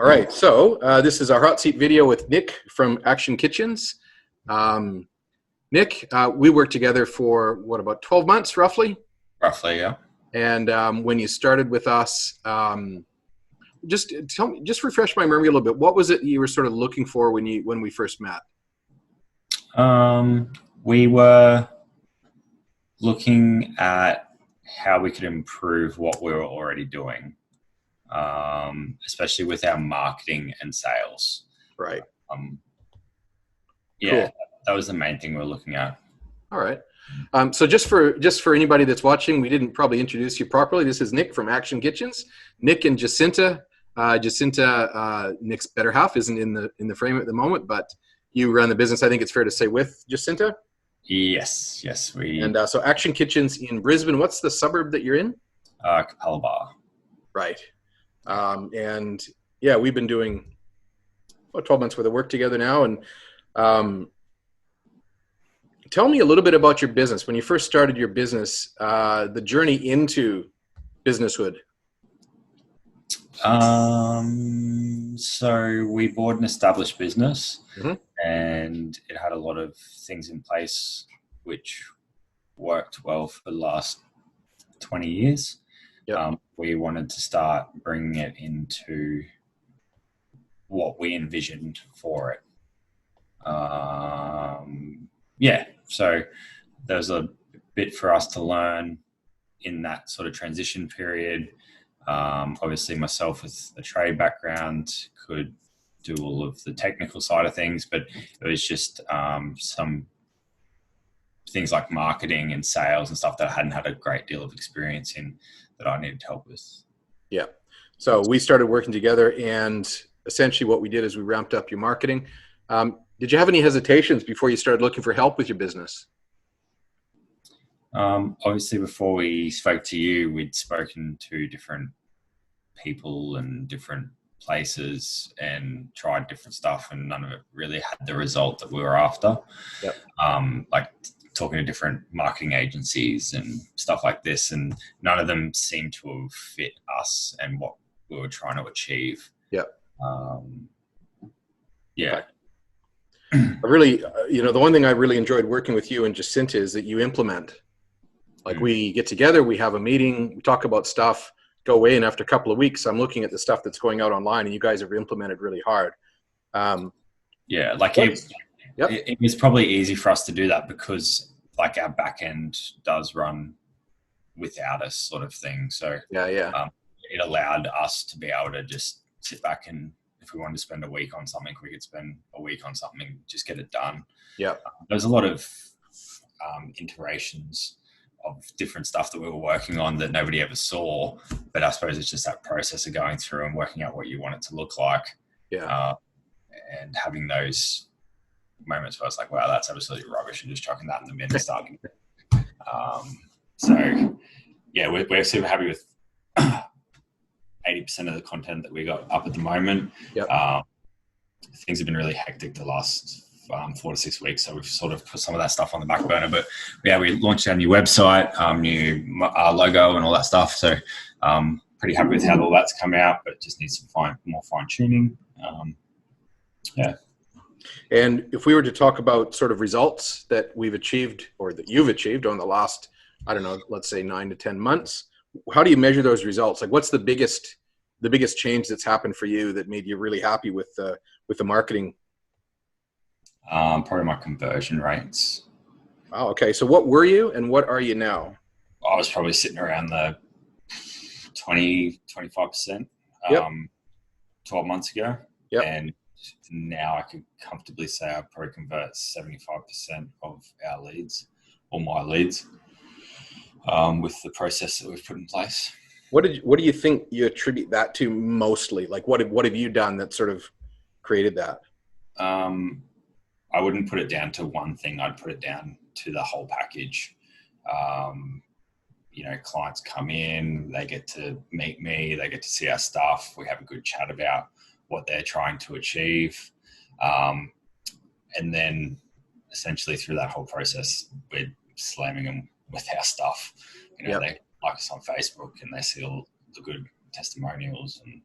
All right, so this is our hot seat video with Nick from Action Kitchens. Nick, we worked together for about 12 months roughly? Roughly, yeah. And when you started with us, just tell me, just refresh my memory a little bit. What was it you were sort of looking for when we first met? We were looking at how we could improve what we were already doing, especially with our marketing and sales. Right. Yeah, cool. That was the main thing we were looking at. All right. So just for anybody that's watching, we didn't probably introduce you properly. This is Nick from Action Kitchens. Nick and Jacinta. Nick's better half isn't in the frame at the moment, but you run the business. I think it's fair to say with Jacinta. Yes, we. And so Action Kitchens in Brisbane. What's the suburb that you're in? Capella Bar. Right. And yeah, we've been doing 12 months worth of work together now. And tell me a little bit about your business. When you first started your business, the journey into businesshood. So we bought an established business, mm-hmm. and it had a lot of things in place which worked well for the last 20 years. Yep. We wanted to start bringing it into what we envisioned for it. So there's a bit for us to learn in that sort of transition period. Obviously myself with a trade background could do all of the technical side of things, but it was just some things like marketing and sales and stuff that I hadn't had a great deal of experience in that I needed help with. Yeah. So we started working together, and essentially what we did is we ramped up your marketing. Did you have any hesitations before you started looking for help with your business? Obviously, before we spoke to you, we'd spoken to different people and different places and tried different stuff, and none of it really had the result that we were after. Yep. Like talking to different marketing agencies and stuff like this, and none of them seemed to have fit us and what we were trying to achieve. Yep. Yeah. Okay. I really, the one thing I really enjoyed working with you and Jacinta is that you implement. Like we get together, we have a meeting, we talk about stuff, go away, and after a couple of weeks, I'm looking at the stuff that's going out online, and you guys have implemented really hard. It was probably easy for us to do that because like our back end does run without us, sort of thing. So it allowed us to be able to just sit back, and if we wanted to spend a week on something, we could spend a week on something, just get it done. Yeah. There's a lot of iterations of different stuff that we were working on that nobody ever saw, but I suppose it's just that process of going through and working out what you want it to look like. Yeah. And having those moments where it's like, wow, that's absolutely rubbish, and just chucking that in the bin and starting. We're super happy with 80% of the content that we got up at the moment. Yep. Things have been really hectic the last 4 to 6 weeks, so we've sort of put some of that stuff on the back burner. But we launched our new website, new logo and all that stuff. So pretty happy with how all that's come out, but just needs some more fine tuning. And if we were to talk about sort of results that we've achieved or that you've achieved on the last, I don't know, let's say 9 to 10 months, how do you measure those results? Like, what's the biggest change that's happened for you that made you really happy with the marketing? Probably my conversion rates. Wow. Okay. So what were you and what are you now? I was probably sitting around the 25%, 12 months ago. Yep. And now I could comfortably say I probably convert 75% of our leads, or my leads, with the process that we've put in place. What do you think you attribute that to mostly? Like what have you done that sort of created that? I wouldn't put it down to one thing. I'd put it down to the whole package. Clients come in, they get to meet me, they get to see our stuff. We have a good chat about what they're trying to achieve. And then essentially through that whole process, we're slamming them with our stuff. They like us on Facebook and they see all the good testimonials and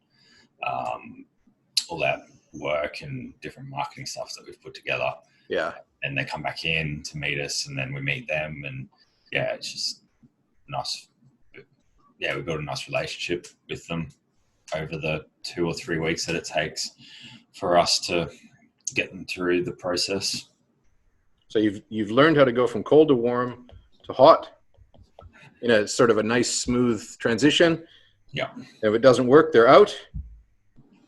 all that work and different marketing stuff that we've put together. Yeah. And they come back in to meet us, and then we meet them, and yeah, it's just nice. Yeah, we built a nice relationship with them over the 2 or 3 weeks that it takes for us to get them through the process. So you've learned how to go from cold to warm to hot in a sort of a nice, smooth transition. Yeah. If it doesn't work, they're out.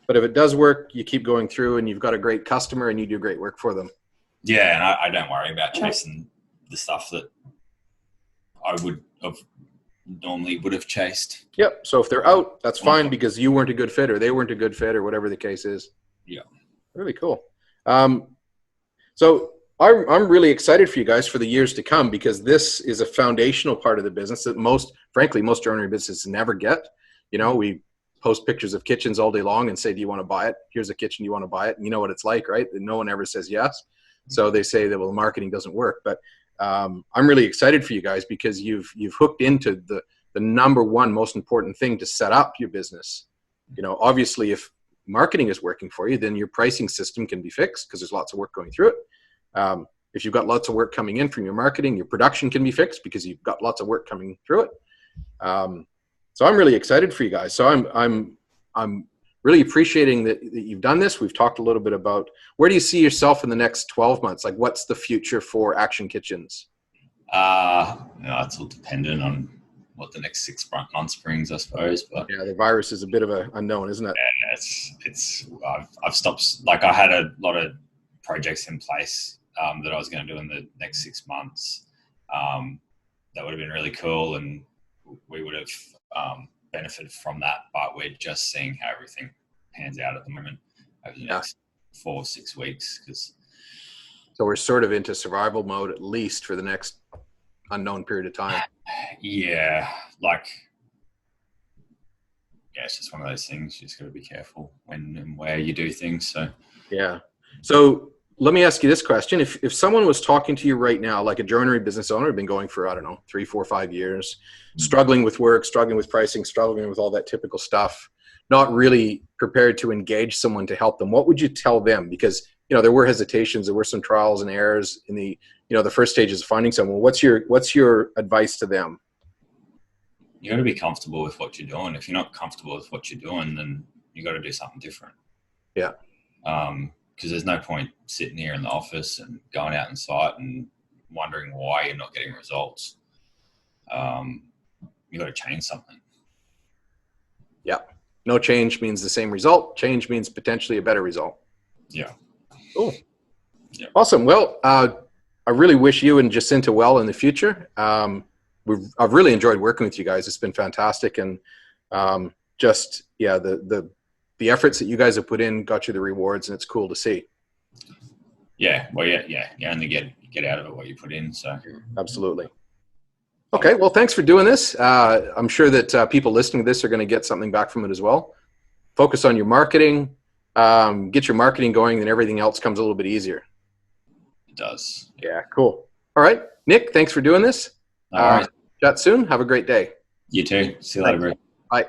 But if it does work, you keep going through, and you've got a great customer, and you do great work for them. Yeah, and I don't worry about chasing the stuff that I normally would have chased. Yep. So if they're out, that's fine, because you weren't a good fit, or they weren't a good fit, or whatever the case is. Yeah. Really cool. So I'm really excited for you guys for the years to come, because this is a foundational part of the business that frankly, most joinery businesses never get. You know, we post pictures of kitchens all day long and say, do you want to buy it? Here's a kitchen, you want to buy it? And you know what it's like, right? No one ever says yes. So they say that, well, the marketing doesn't work. But I'm really excited for you guys, because you've hooked into the number one most important thing to set up your business. You know, obviously, if marketing is working for you, then your pricing system can be fixed, because there's lots of work going through it. If you've got lots of work coming in from your marketing, your production can be fixed, because you've got lots of work coming through it. So I'm really excited for you guys. So I'm really appreciating that you've done this. We've talked a little bit about, where do you see yourself in the next 12 months? Like, what's the future for Action Kitchens? It's all dependent on what the next 6 months brings, I suppose. But yeah, the virus is a bit of an unknown, isn't it? Yeah, I've stopped. Like, I had a lot of projects in place that I was going to do in the next 6 months. That would have been really cool, and we would have benefited from that. But we're just seeing how everything pans out at the moment over the next 4 or 6 weeks. So we're sort of into survival mode, at least for the next unknown period of time. Yeah, it's just one of those things. You just got to be careful when and where you do things. So yeah. So let me ask you this question. If someone was talking to you right now, like a joinery business owner, been going for, I don't know, 3, 4, 5 years, struggling with work, struggling with pricing, struggling with all that typical stuff, not really prepared to engage someone to help them, what would you tell them? Because, you know, there were hesitations, there were some trials and errors in the, you know, the first stages of finding someone. What's your advice to them? You got to be comfortable with what you're doing. If you're not comfortable with what you're doing, then you got to do something different. Yeah. Because there's no point sitting here in the office and going out on site and wondering why you're not getting results. You got to change something. Yeah. No change means the same result. Change means potentially a better result. Yeah. Cool. Yeah. Awesome. Well, I really wish you and Jacinta well in the future. I've really enjoyed working with you guys. It's been fantastic. And the efforts that you guys have put in got you the rewards, and it's cool to see. Yeah. Well, yeah. You only get out of it what you put in. So absolutely. Okay. Well, thanks for doing this. I'm sure that people listening to this are going to get something back from it as well. Focus on your marketing, get your marketing going, and everything else comes a little bit easier. It does. Yeah. Cool. All right, Nick, thanks for doing this. All right. Chat soon. Have a great day. You too. See you later, bro. Bye.